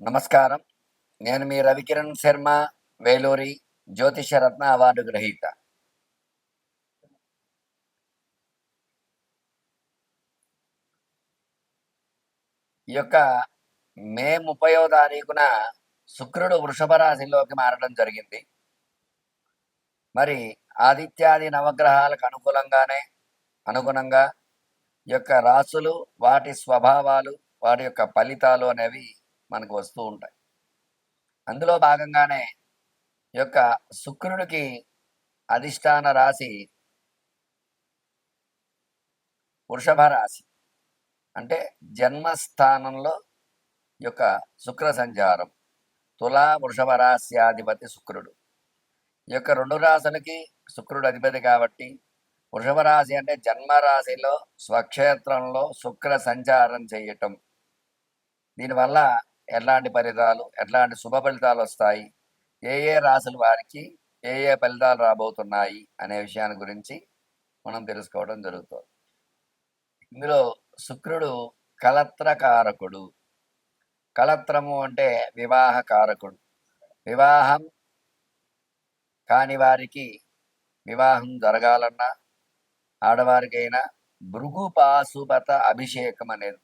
నమస్కారం. నేను మీ రవికిరణ్ శర్మ, వేలూరి జ్యోతిష రత్న అవార్డు గ్రహీత. ఈ యొక్క మే 30వ తారీఖున శుక్రుడు వృషభ రాశిలోకి మారడం జరిగింది. మరి ఆదిత్యాది నవగ్రహాలకు అనుగుణంగా ఈ యొక్క రాసులు, వాటి స్వభావాలు, వాటి యొక్క ఫలితాలు అనేవి మనకు వస్తూ ఉంటాయి. అందులో భాగంగానే ఈ యొక్క శుక్రుడికి అధిష్టాన రాశి వృషభ రాశి. అంటే జన్మస్థానంలో ఈ యొక్క శుక్ర సంచారం. తులా వృషభ రాశ్యాధిపతి శుక్రుడు. ఈ యొక్క రెండు రాశులకి శుక్రుడు అధిపతి కాబట్టి వృషభ రాశి అంటే జన్మరాశిలో స్వక్షేత్రంలో శుక్ర సంచారం చేయటం. దీనివల్ల ఎట్లాంటి శుభ ఫలితాలు వస్తాయి, ఏ ఏ రాశుల వారికి ఏ ఏ ఫలితాలు రాబోతున్నాయి అనే విషయాన్ని గురించి మనం తెలుసుకోవడం జరుగుతుంది. ఇందులో శుక్రుడు కలత్రకారకుడు. కలత్రము అంటే వివాహకారకుడు. వివాహం కాని వారికి వివాహం జరగాలన్నా, ఆడవారికైనా భృగు పాశుపత అభిషేకం అనేది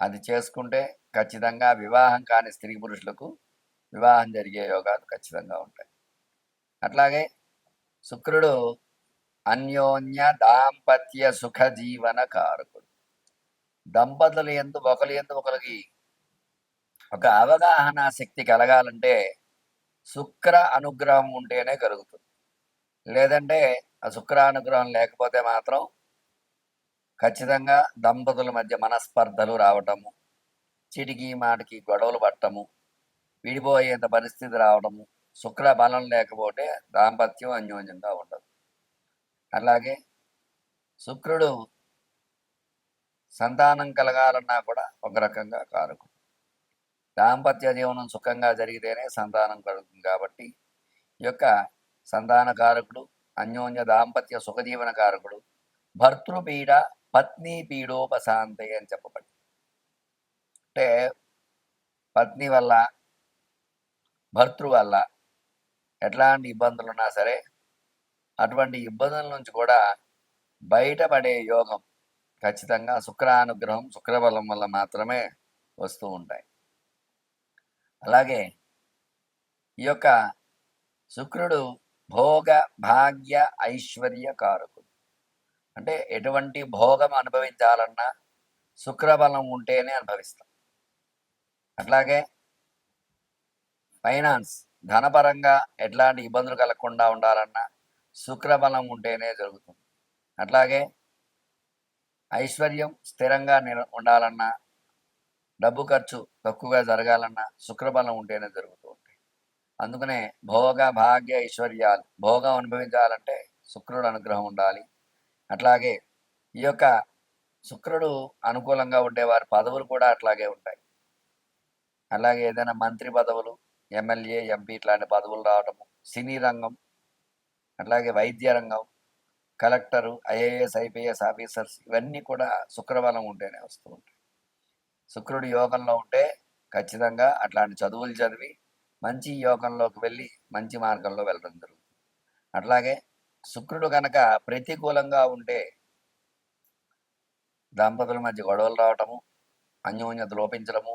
అది చేసుకుంటే ఖచ్చితంగా వివాహం కాని స్త్రీ పురుషులకు వివాహం జరిగే యోగాలు ఖచ్చితంగా ఉంటాయి. అట్లాగే శుక్రుడు అన్యోన్య దాంపత్య సుఖ జీవన కారకుడు. దంపతులు ఒకరికి ఒక అవగాహన శక్తి కలగాలంటే శుక్ర అనుగ్రహం ఉంటేనే కలుగుతుంది. లేదంటే ఆ శుక్ర అనుగ్రహం లేకపోతే మాత్రం ఖచ్చితంగా దంపతుల మధ్య మనస్పర్ధలు రావటము, చిటికి మాటికి గొడవలు పట్టము, విడిపోయేంత పరిస్థితి రావడము, శుక్ర బలం లేకపోతే దాంపత్యం అన్యోన్యంగా ఉండదు. అలాగే శుక్రుడు సంతానం కలగాలన్నా కూడా ఒక రకంగా కారకుడు. దాంపత్య జీవనం సుఖంగా జరిగితేనే సంతానం కలుగుతుంది కాబట్టి ఈ యొక్క సంతాన కారకుడు, అన్యోన్య దాంపత్య సుఖజీవన కారకుడు, భర్తృపీడ పత్ని పీడోపశాంతి అని చెప్పబడి. అంటే పత్ని వల్ల, భర్తృ వల్ల ఎట్లాంటి ఇబ్బందులు ఉన్నా సరే అటువంటి ఇబ్బందుల నుంచి కూడా బయటపడే యోగం ఖచ్చితంగా శుక్రానుగ్రహం, శుక్రబలం వల్ల మాత్రమే వస్తూ ఉంటాయి. అలాగే ఈ యొక్క శుక్రుడు భోగ భాగ్య ఐశ్వర్య కారకుడు. అంటే ఎటువంటి భోగం అనుభవించాలన్నా శుక్రబలం ఉంటేనే అనుభవిస్తాం. అట్లాగే ఫైనాన్స్, ధనపరంగా ఎట్లాంటి ఇబ్బందులు కలగకుండా ఉండాలన్నా శుక్రబలం ఉంటేనే జరుగుతుంది. అట్లాగే ఐశ్వర్యం స్థిరంగా ఉండాలన్నా, డబ్బు ఖర్చు తక్కువగా జరగాలన్నా శుక్రబలం ఉంటేనే జరుగుతూ ఉంటాయి. అందుకనే భోగ భాగ్య ఐశ్వర్యాలు, భోగం అనుభవించాలంటే శుక్రుడు అనుగ్రహం ఉండాలి. అట్లాగే ఈ యొక్క శుక్రుడు అనుకూలంగా ఉండే వారి పదవులు కూడా అట్లాగే ఉంటాయి. అలాగే ఏదైనా మంత్రి పదవులు, ఎమ్మెల్యే, ఎంపీ ఇట్లాంటి పదవులు రావటము, సినీ రంగం, అట్లాగే వైద్య రంగం, కలెక్టరు, ఐఏఎస్ ఐపీఎస్ ఆఫీసర్స్ ఇవన్నీ కూడా శుక్రబలం ఉంటేనే వస్తూ ఉంటాయి. శుక్రుడు యోగంలో ఉంటే ఖచ్చితంగా అట్లాంటి చదువులు చదివి మంచి యోగంలోకి వెళ్ళి మంచి మార్గంలో వెళ్ళడం జరుగుతుంది. అట్లాగే శుక్రుడు కనుక ప్రతికూలంగా ఉంటే దంపతుల మధ్య గొడవలు రావటము, అన్యోన్యత లోపించడము,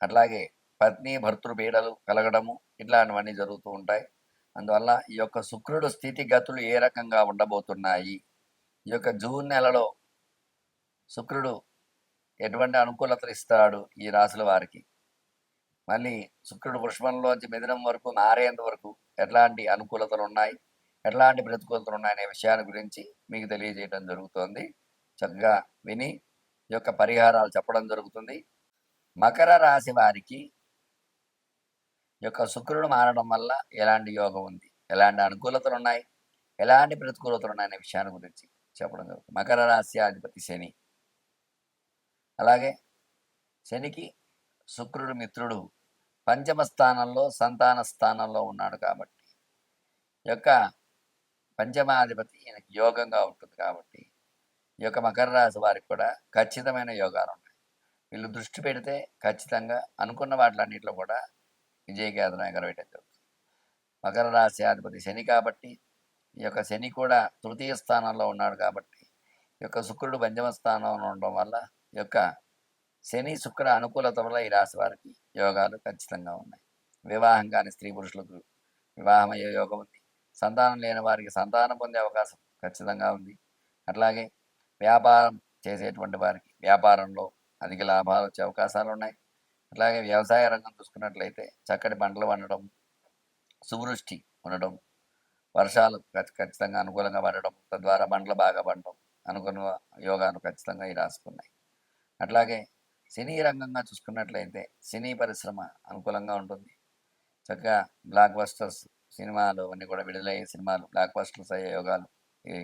అట్లాగే పత్ని భర్తృ పీడలు కలగడము ఇట్లాంటివన్నీ జరుగుతూ ఉంటాయి. అందువల్ల ఈ యొక్క శుక్రుడు స్థితిగతులు ఏ రకంగా ఉండబోతున్నాయి, ఈ యొక్క జూన్ నెలలో శుక్రుడు ఎటువంటి అనుకూలతలు ఇస్తాడు ఈ రాశుల వారికి, మళ్ళీ శుక్రుడు వృషభంలోంచి మిథునం వరకు మారేంత వరకు ఎట్లాంటి అనుకూలతలు ఉన్నాయి, ఎట్లాంటి ప్రతికూలతలు ఉన్నాయనే విషయాన్ని గురించి మీకు తెలియజేయడం జరుగుతుంది. చక్కగా విని ఈ యొక్క పరిహారాలు చెప్పడం జరుగుతుంది. మకర రాశి వారికి ఈ యొక్క శుక్రుడు మారడం వల్ల ఎలాంటి యోగం ఉంది, ఎలాంటి అనుకూలతలు ఉన్నాయి, ఎలాంటి ప్రతికూలతలు ఉన్నాయనే విషయాన్ని గురించి చెప్పడం జరుగుతుంది. మకర రాశి అధిపతి శని. అలాగే శనికి శుక్రుడు మిత్రుడు పంచమ స్థానంలో సంతాన స్థానంలో ఉన్నాడు కాబట్టి ఈ యొక్క పంచమాధిపతి ఈయనకి యోగంగా ఉంటుంది. కాబట్టి ఈ యొక్క మకర రాశి వారికి కూడా ఖచ్చితమైన యోగాలు ఉంటాయి. వీళ్ళు దృష్టి పెడితే ఖచ్చితంగా అనుకున్న వాటిలన్నింటిలో కూడా విజయకేతనం ఎగరవేయడం జరుగుతుంది. మకర రాశి అధిపతి శని కాబట్టి ఈ యొక్క శని కూడా తృతీయ స్థానంలో ఉన్నాడు కాబట్టి ఈ యొక్క శుక్రుడు పంచమ స్థానంలో ఉండడం వల్ల ఈ యొక్క శని శుక్ర అనుకూలత వల్ల ఈ రాశి వారికి యోగాలు ఖచ్చితంగా ఉన్నాయి. వివాహం కాని స్త్రీ పురుషులకు వివాహం అయ్యే యోగం ఉంది. సంతానం లేని వారికి సంతానం పొందే అవకాశం ఖచ్చితంగా ఉంది. అట్లాగే వ్యాపారం చేసేటువంటి వారికి వ్యాపారంలో అధిక లాభాలు వచ్చే అవకాశాలు ఉన్నాయి. అట్లాగే వ్యవసాయ రంగం చూసుకున్నట్లయితే చక్కటి పంటలు పండడం, సువృష్టి ఉండడం, వర్షాలు ఖచ్చితంగా అనుకూలంగా పడడం, తద్వారా పంటలు బాగా పండడం అనుకున్న యోగాలు ఖచ్చితంగా ఈ రాసుకున్నాయి. అట్లాగే సినీ రంగంగా చూసుకున్నట్లయితే సినీ పరిశ్రమ అనుకూలంగా ఉంటుంది. చక్కగా బ్లాక్ బస్టర్స్ సినిమాలు అన్నీ కూడా విడుదలయ్యే సినిమాలు బ్లాక్ బస్టర్స్ అయ్యే యోగాలు ఈ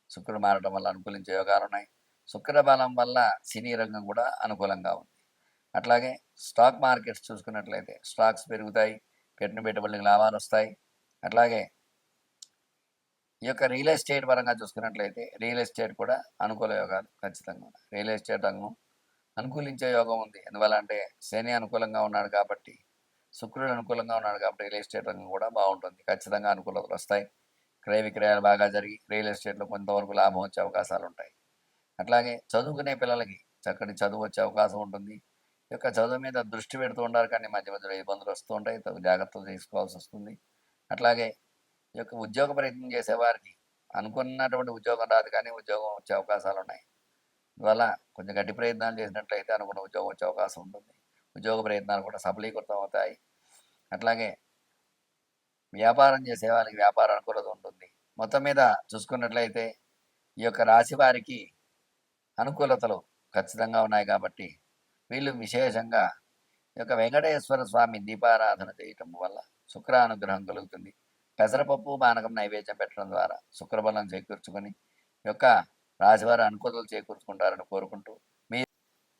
శుక్రుడు మారడం వల్ల అనుకూలించే యోగాలు ఉన్నాయి. శుక్ర బలం వల్ల సినీ రంగం కూడా అనుకూలంగా ఉంది. అట్లాగే స్టాక్ మార్కెట్స్ చూసుకున్నట్లయితే స్టాక్స్ పెరుగుతాయి, పెట్టిన పెట్టుబడులకు లాభాలు వస్తాయి. అట్లాగే ఈ యొక్క రియల్ ఎస్టేట్ పరంగా చూసుకున్నట్లయితే రియల్ ఎస్టేట్ కూడా అనుకూల యోగాలు ఖచ్చితంగా ఉన్నాయి. రియల్ ఎస్టేట్ రంగం అనుకూలించే యోగం ఉంది. ఎందువల్ల అంటే శని అనుకూలంగా ఉన్నాడు కాబట్టి, శుక్రుడు అనుకూలంగా ఉన్నాడు కాబట్టి రియల్ ఎస్టేట్ రంగం కూడా బాగుంటుంది. ఖచ్చితంగా అనుకూలతలు వస్తాయి. క్రయ విక్రయాలు బాగా జరిగి రియల్ ఎస్టేట్లో కొంతవరకు లాభం వచ్చే అవకాశాలు ఉంటాయి. అట్లాగే చదువుకునే పిల్లలకి చక్కటి చదువు వచ్చే అవకాశం ఉంటుంది. ఈ యొక్క చదువు మీద దృష్టి పెడుతూ ఉంటారు, కానీ మధ్య మధ్యలో ఇబ్బందులు వస్తూ ఉంటాయి. జాగ్రత్తలు తీసుకోవాల్సి వస్తుంది. అట్లాగే ఈ యొక్క ఉద్యోగ ప్రయత్నం చేసేవారికి అనుకున్నటువంటి ఉద్యోగం రాదు, కానీ ఉద్యోగం వచ్చే అవకాశాలు ఉన్నాయి. అందువల్ల కొంచెం గట్టి ప్రయత్నాలు చేసినట్లయితే అనుకున్న ఉద్యోగం వచ్చే అవకాశం ఉంటుంది. ఉద్యోగ ప్రయత్నాలు కూడా సఫలీకృతం అవుతాయి. అట్లాగే వ్యాపారం చేసే వారికి వ్యాపార అనుకూలత ఉంటుంది. మొత్తం మీద చూసుకున్నట్లయితే ఈ యొక్క రాశి వారికి అనుకూలతలు ఖచ్చితంగా ఉన్నాయి కాబట్టి వీళ్ళు విశేషంగా ఈ యొక్క వెంకటేశ్వర స్వామి దీపారాధన చేయటం వల్ల శుక్రానుగ్రహం కలుగుతుంది. పెసరపప్పు పానకం నైవేద్యం పెట్టడం ద్వారా శుక్రబలం చేకూర్చుకొని ఈ యొక్క రాశివారి అనుకూలతలు చేకూర్చుకుంటారని కోరుకుంటూ, మీరు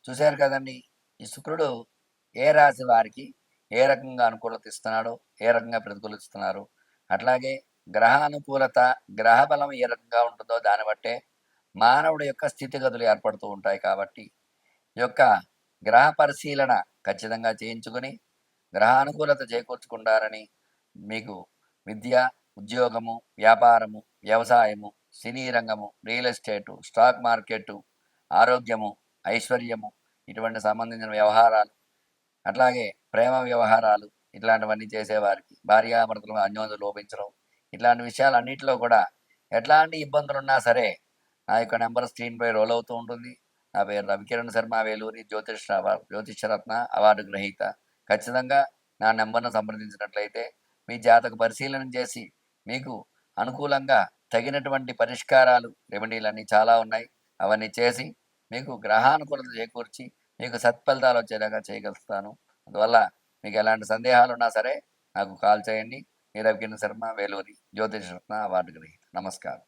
చూశారు కదండి ఈ శుక్రుడు ఏ రాశి వారికి ఏ రకంగా అనుకూలత ఇస్తున్నాడో, ఏ రకంగా ప్రతికూలిస్తున్నారు. అట్లాగే గ్రహానుకూలత గ్రహ బలం ఏ రకంగా ఉంటుందో దాన్ని బట్టే మానవుడి యొక్క స్థితిగతులు ఏర్పడుతూ ఉంటాయి. కాబట్టి ఈ యొక్క గ్రహ పరిశీలన ఖచ్చితంగా చేయించుకొని గ్రహానుకూలత చేకూర్చుకుంటారని మీకు విద్య, ఉద్యోగము, వ్యాపారము, వ్యవసాయము, సినీ రంగము, రియల్ ఎస్టేటు, స్టాక్ మార్కెట్, ఆరోగ్యము, ఐశ్వర్యము, ఇటువంటి సంబంధించిన వ్యవహారాలు, అట్లాగే ప్రేమ వ్యవహారాలు ఇట్లాంటివన్నీ చేసేవారికి భార్యాభర్తలు అన్యోన్యత లోపించడం, ఇట్లాంటి విషయాలన్నింటిలో కూడా ఎట్లాంటి ఇబ్బందులున్నా సరే నా యొక్క నెంబర్ స్క్రీన్పై రోల్ అవుతూ ఉంటుంది. నా పేరు రవికిరణ్ శర్మ, వేలూరి జ్యోతిష్యరత్న అవార్డు గ్రహీత. ఖచ్చితంగా నా నెంబర్ను సంప్రదించినట్లయితే మీ జాతక పరిశీలన చేసి మీకు అనుకూలంగా తగినటువంటి పరిష్కారాలు, రెమెడీలన్నీ చాలా ఉన్నాయి. అవన్నీ చేసి మీకు గ్రహానుకూలత చేకూర్చి మీకు సత్ఫలితాలు వచ్చేలాగా చేయగలుగుతాను. అందువల్ల మీకు ఎలాంటి సందేహాలు ఉన్నా సరే నాకు కాల్ చేయండి. మీ రవికిరణ్ శర్మ, వేలూరి జ్యోతిష్యరత్న అవార్డు గ్రహీత. నమస్కారం.